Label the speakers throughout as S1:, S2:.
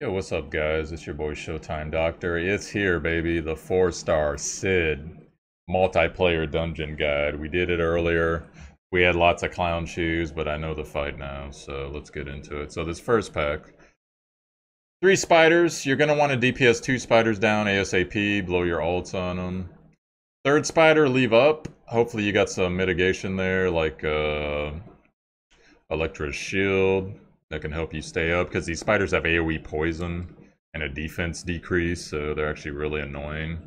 S1: Yo, what's up, guys? It's your boy Showtime Doctor. It's here, baby. The 4-star Sid multiplayer dungeon guide. We did it earlier. We had lots of clown shoes, but I know the fight now, so let's get into it. So this first pack, 3 spiders. You're gonna want to DPS 2 spiders down ASAP. Blow your ults on them. Third spider, leave up. Hopefully you got some mitigation there, like Electra's shield that can help you stay up, because these spiders have AoE poison and a defense decrease, so they're actually really annoying.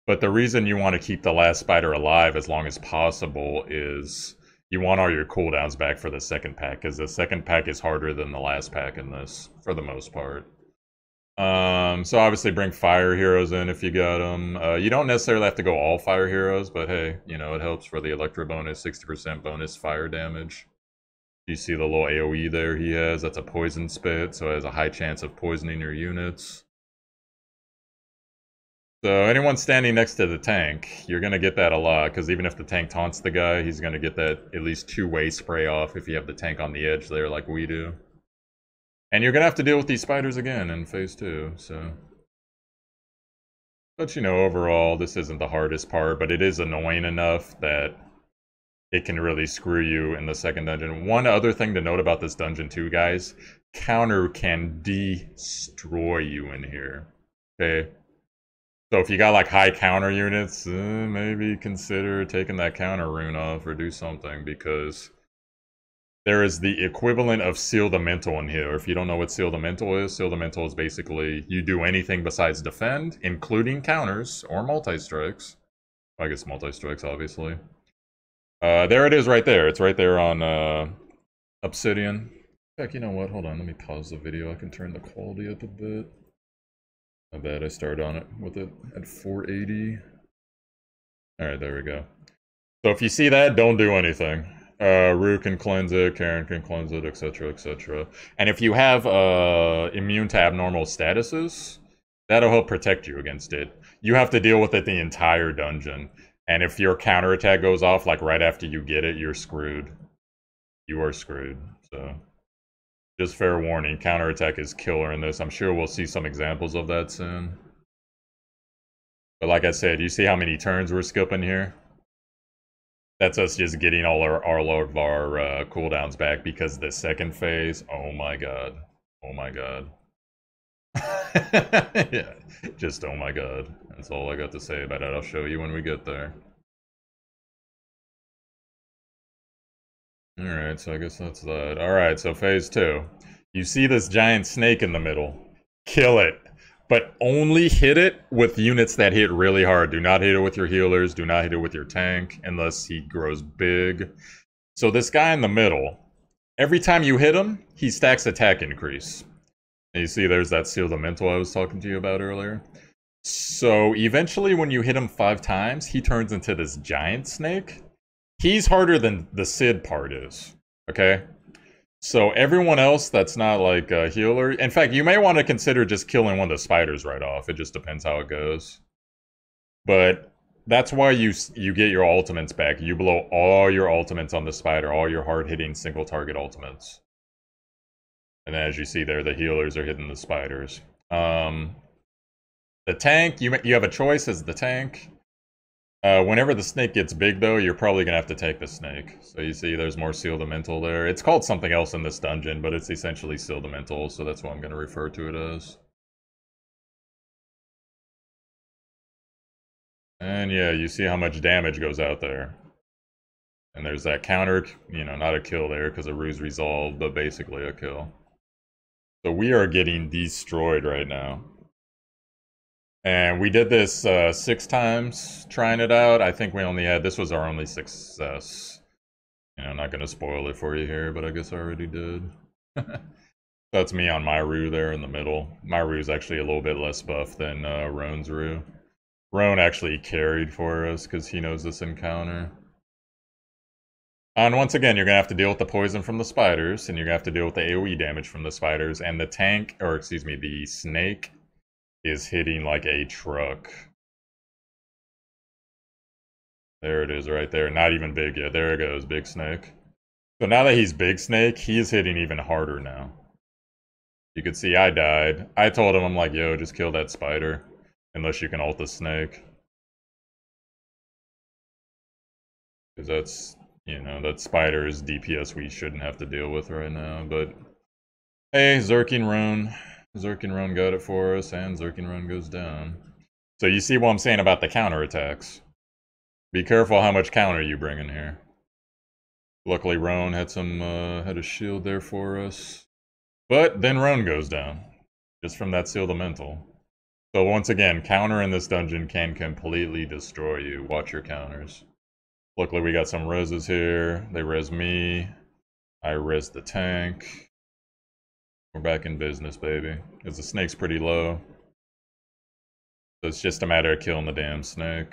S1: But the reason you want to keep the last spider alive as long as possible is you want all your cooldowns back for the second pack, because the second pack is harder than the last pack in this, for the most part. So obviously bring fire heroes in if you got them. You don't necessarily have to go all fire heroes, but hey, you know, it helps for the Electro bonus, 60% bonus fire damage. You see the little AoE there he has? That's a poison spit, so it has a high chance of poisoning your units. So anyone standing next to the tank, you're going to get that a lot, because even if the tank taunts the guy, he's going to get that at least two-way spray off if you have the tank on the edge there like we do. And you're going to have to deal with these spiders again in phase 2, so... But you know, overall, this isn't the hardest part, but it is annoying enough that it can really screw you in the second dungeon. One other thing to note about this dungeon too, guys, counter can destroy you in here, okay? So if you got like high counter units, maybe consider taking that counter rune off or do something, because there is the equivalent of Seal the Mental in here. If you don't know what Seal the Mental is basically you do anything besides defend, including counters or multi-strikes. I guess multi-strikes, obviously. There it is right there. It's right there on Obsidian. In fact, you know what? Hold on. Let me pause the video. I can turn the quality up a bit. I bet I started on it with it at 480. Alright, there we go. So if you see that, don't do anything. Rue can cleanse it, Karen can cleanse it, etc., etc. And if you have immune to abnormal statuses, that'll help protect you against it. You have to deal with it the entire dungeon. And if your counterattack goes off, like right after you get it, you're screwed. You are screwed, so... Just fair warning, counterattack is killer in this. I'm sure we'll see some examples of that soon. But like I said, you see how many turns we're skipping here? That's us just getting all of our cooldowns back, because the second phase, oh my god. Oh my god. Yeah, just oh my god. That's all I got to say about it. I'll show you when we get there. Alright, so I guess that's that. Alright, so phase 2. You see this giant snake in the middle. Kill it. But only hit it with units that hit really hard. Do not hit it with your healers. Do not hit it with your tank unless he grows big. So this guy in the middle, every time you hit him, he stacks attack increase. And you see there's that Seal the Mental I was talking to you about earlier. So eventually when you hit him 5 times, he turns into this giant snake. He's harder than the Sid part is, okay? So everyone else that's not like a healer... In fact, you may want to consider just killing one of the spiders right off. It just depends how it goes. But that's why you get your ultimates back. You blow all your ultimates on the spider, all your hard-hitting single-target ultimates. And as you see there, the healers are hitting the spiders. The tank, you have a choice as the tank. Whenever the snake gets big, though, you're probably going to have to take the snake. So you see there's more Seal the Mental there. It's called something else in this dungeon, but it's essentially Seal the Mental, so that's what I'm going to refer to it as. And yeah, you see how much damage goes out there. And there's that counter, you know, not a kill there because a ruse resolved, but basically a kill. So we are getting destroyed right now. And we did this 6 times trying it out. I think we only had, this was our only success. You know, I'm not going to spoil it for you here, but I guess I already did. That's me on my Rue there in the middle. My Rue's actually a little bit less buff than Roan's Rue. Roan actually carried for us because he knows this encounter. And once again, you're going to have to deal with the poison from the spiders, and you're going to have to deal with the AoE damage from the spiders, and the tank, or excuse me, the snake is hitting like a truck. There it is right there. Not even big yet. There it goes, big snake. So now that he's big snake, he is hitting even harder now. You could see I died. I told him, I'm like, yo, just kill that spider. Unless you can ult the snake. Because that's, you know, that spider is DPS we shouldn't have to deal with right now. But, hey, Zerking Rune. Zerking Rune got it for us, and Zerking Rune goes down. So you see what I'm saying about the counterattacks. Be careful how much counter you bring in here. Luckily, Roan had had a shield there for us. But then Roan goes down. Just from that Seal Elemental. So once again, counter in this dungeon can completely destroy you. Watch your counters. Luckily, we got some reses here. They res me. I res the tank. We're back in business, baby. Because the snake's pretty low. So it's just a matter of killing the damn snake.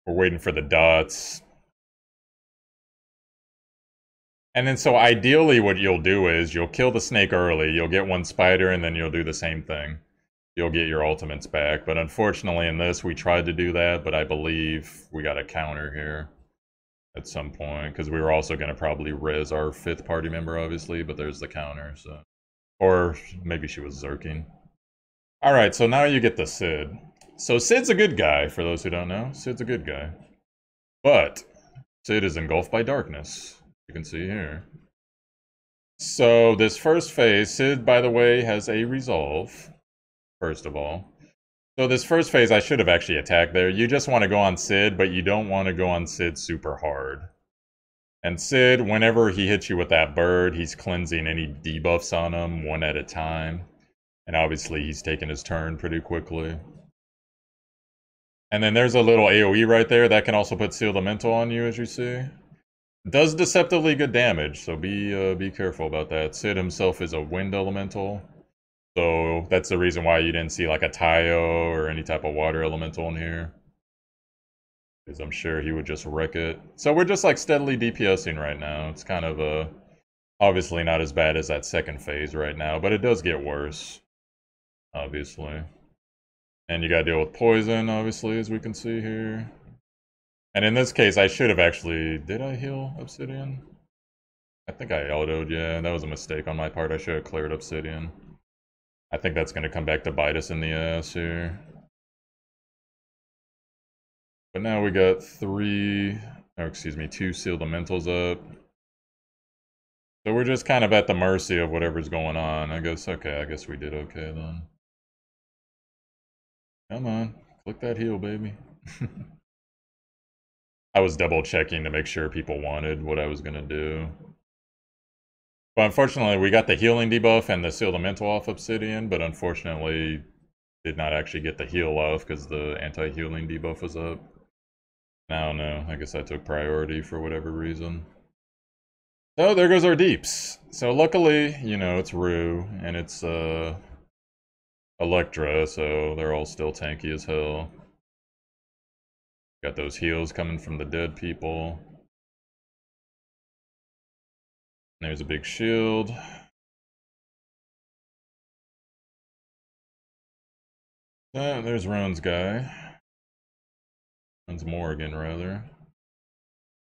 S1: We're waiting for the dots. And then so ideally what you'll do is you'll kill the snake early, you'll get one spider, and then you'll do the same thing. You'll get your ultimates back. But unfortunately in this we tried to do that, but I believe we got a counter here at some point. Because we were also going to probably res our 5th party member, obviously, but there's the counter, so... Or maybe she was zerking. Alright, so now you get the Sid. So Sid's a good guy, for those who don't know. Sid's a good guy. But Sid is engulfed by darkness. You can see here. So this first phase, Sid, by the way, has a resolve, first of all. So this first phase, I should have actually attacked there. You just want to go on Sid, but you don't want to go on Sid super hard. And Sid, whenever he hits you with that bird, he's cleansing any debuffs on him one at a time. And obviously he's taking his turn pretty quickly. And then there's a little AoE right there that can also put Seal Elemental on you, as you see. Does deceptively good damage, so be careful about that. Sid himself is a wind elemental, so that's the reason why you didn't see like a Tayo or any type of water elemental in here. Because I'm sure he would just wreck it. So we're just like steadily DPSing right now. It's kind of obviously not as bad as that second phase right now, but it does get worse, obviously. And you gotta deal with poison, obviously, as we can see here. And in this case, I should have actually... Did I heal Obsidian? I think I autoed, yeah. That was a mistake on my part. I should have cleared Obsidian. I think that's going to come back to bite us in the ass here. But now we got 2 Sealed Elementals up. So we're just kind of at the mercy of whatever's going on. I guess, okay, I guess we did okay then. Come on, click that heal, baby. I was double checking to make sure people wanted what I was going to do. But unfortunately, we got the healing debuff and the Sealed Elemental off Obsidian, but unfortunately did not actually get the heal off because the anti-healing debuff was up. I don't know, I guess I took priority for whatever reason. So there goes our deeps. So luckily, you know, it's Rue, and it's Electra, so they're all still tanky as hell. Got those heals coming from the dead people. There's a big shield. There's Roan's guy. Roan's Morrigan, rather.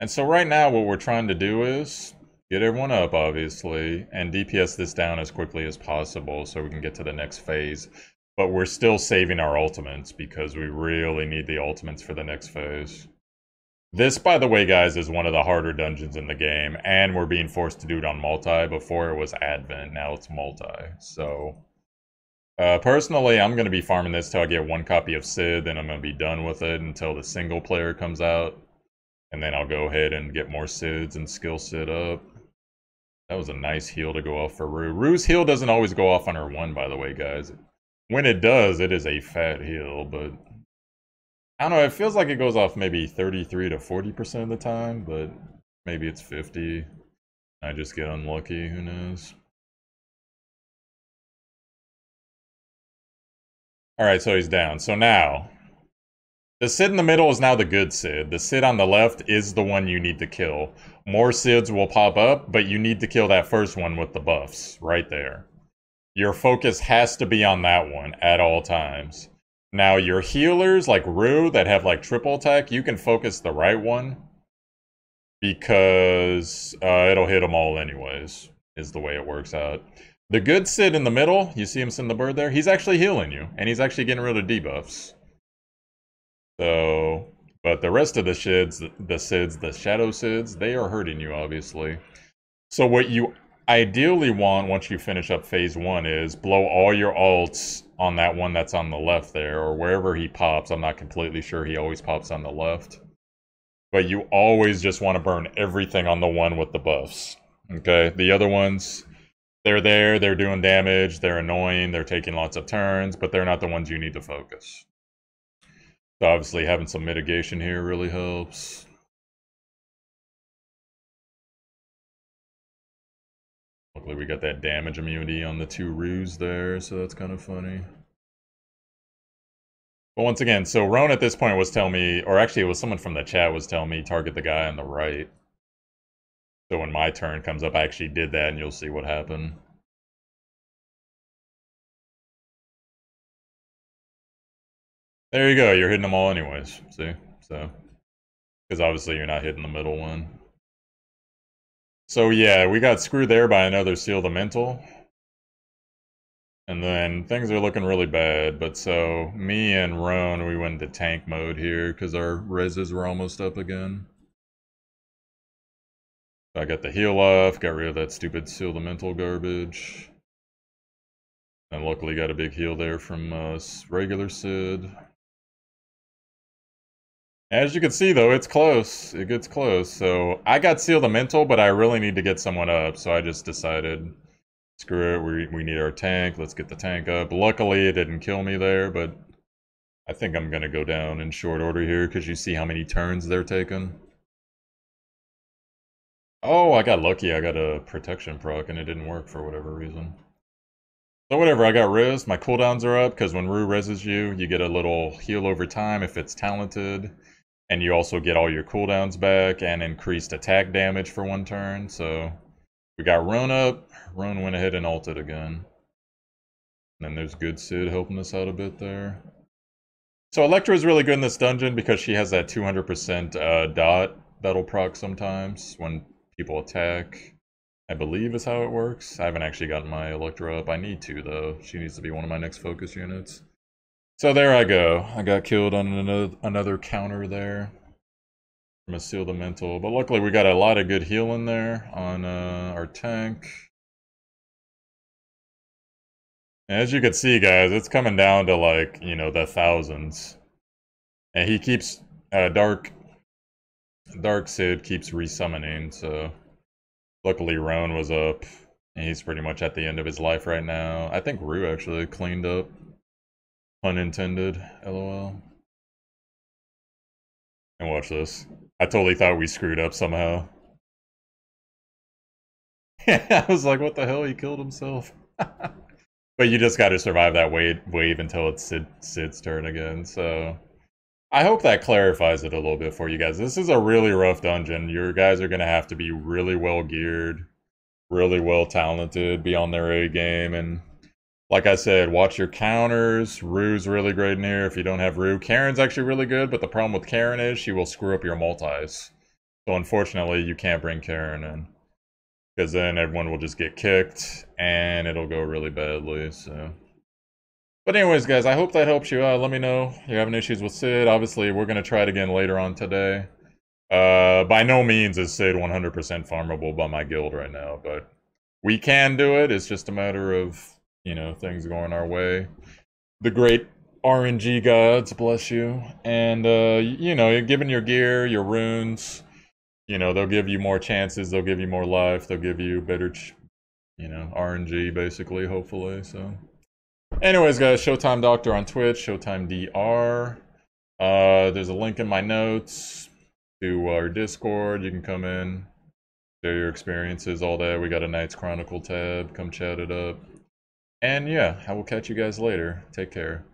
S1: And so right now what we're trying to do is get everyone up, obviously, and DPS this down as quickly as possible so we can get to the next phase. But we're still saving our ultimates because we really need the ultimates for the next phase. This, by the way, guys, is one of the harder dungeons in the game, and we're being forced to do it on multi. Before it was Advent, now it's multi. So, personally, I'm going to be farming this till I get 1 copy of Sid, then I'm going to be done with it until the single player comes out. And then I'll go ahead and get more Sids and skill Sid up. That was a nice heal to go off for Rue. Rue's heal doesn't always go off on her 1, by the way, guys. When it does, it is a fat heal, but... I don't know, it feels like it goes off maybe 33 to 40% of the time, but maybe it's 50. I just get unlucky, who knows. Alright, so he's down. So now, the Sid in the middle is now the good Sid. The Sid on the left is the one you need to kill. More Sids will pop up, but you need to kill that first one with the buffs, right there. Your focus has to be on that one at all times. Now, your healers, like Rue, that have, like, triple attack, you can focus the right one. Because it'll hit them all anyways, is the way it works out. The good Sid in the middle, you see him send the bird there? He's actually healing you, and he's actually getting rid of debuffs. So, but the rest of the Sids, the Shadow Sids, they are hurting you, obviously. So what you ideally want once you finish up phase 1 is blow all your ults on that one that's on the left there, or wherever he pops. I'm not completely sure, he always pops on the left. But you always just want to burn everything on the one with the buffs. Okay, the other ones, they're there, they're doing damage, they're annoying, they're taking lots of turns, but they're not the ones you need to focus. So obviously having some mitigation here really helps. Luckily we got that damage immunity on the 2 Ruse there, so that's kind of funny. But once again, so Roan at this point was telling me, or actually it was someone from the chat was telling me, target the guy on the right. So when my turn comes up, I actually did that, and you'll see what happened. There you go, you're hitting them all anyways, see? So, because obviously you're not hitting the middle one. So yeah, we got screwed there by another Seal the Mental. And then things are looking really bad, but so me and Roan, we went into tank mode here because our reses were almost up again. I got the heal off, got rid of that stupid Seal the Mental garbage. And luckily got a big heal there from regular Sid. As you can see though, it's close. It gets close. So I got Seal the Mental, but I really need to get someone up, so I just decided, screw it, we need our tank, let's get the tank up. Luckily it didn't kill me there, but I think I'm gonna go down in short order here because you see how many turns they're taking. Oh, I got lucky, I got a protection proc and it didn't work for whatever reason. So whatever, I got res, my cooldowns are up because when Rue reses you, you get a little heal over time if it's talented. And you also get all your cooldowns back and increased attack damage for 1 turn, so we got Roan up. Roan went ahead and ulted again. And then there's good Sid helping us out a bit there. So Electra is really good in this dungeon because she has that 200% dot that'll proc sometimes when people attack. I believe is how it works. I haven't actually gotten my Electra up. I need to, though. She needs to be one of my next focus units. So there I go. I got killed on another counter there. I'm gonna seal the mental, but luckily we got a lot of good healing there on our tank. And as you can see, guys, it's coming down to like, you know, the thousands. And he keeps, Dark Sid keeps resummoning, so luckily Roan was up. And he's pretty much at the end of his life right now. I think Rue actually cleaned up. Pun intended, lol. And watch this. I totally thought we screwed up somehow. I was like, what the hell? He killed himself. But you just got to survive that wave until it's Sid's turn again. So I hope that clarifies it a little bit for you guys. This is a really rough dungeon. Your guys are going to have to be really well geared, really well talented, be on their A game. And like I said, watch your counters. Rue's really great in here if you don't have Rue. Karen's actually really good, but the problem with Karen is she will screw up your multis. So unfortunately, you can't bring Karen in. Because then everyone will just get kicked, and it'll go really badly, so... But anyways, guys, I hope that helps you out. Let me know if you're having issues with Sid. Obviously, we're going to try it again later on today. By no means is Sid 100% farmable by my guild right now, but we can do it. It's just a matter of, you know, things going our way. The great RNG gods, bless you. And, you know, given your gear, your runes... You know, they'll give you more chances, they'll give you more life, they'll give you better, you know, RNG, basically, hopefully, so. Anyways, guys, Showtime Doctor on Twitch, Showtimedr. There's a link in my notes to our Discord. You can come in, share your experiences, all that. We got a Knights Chronicle tab, come chat it up. And yeah, I will catch you guys later. Take care.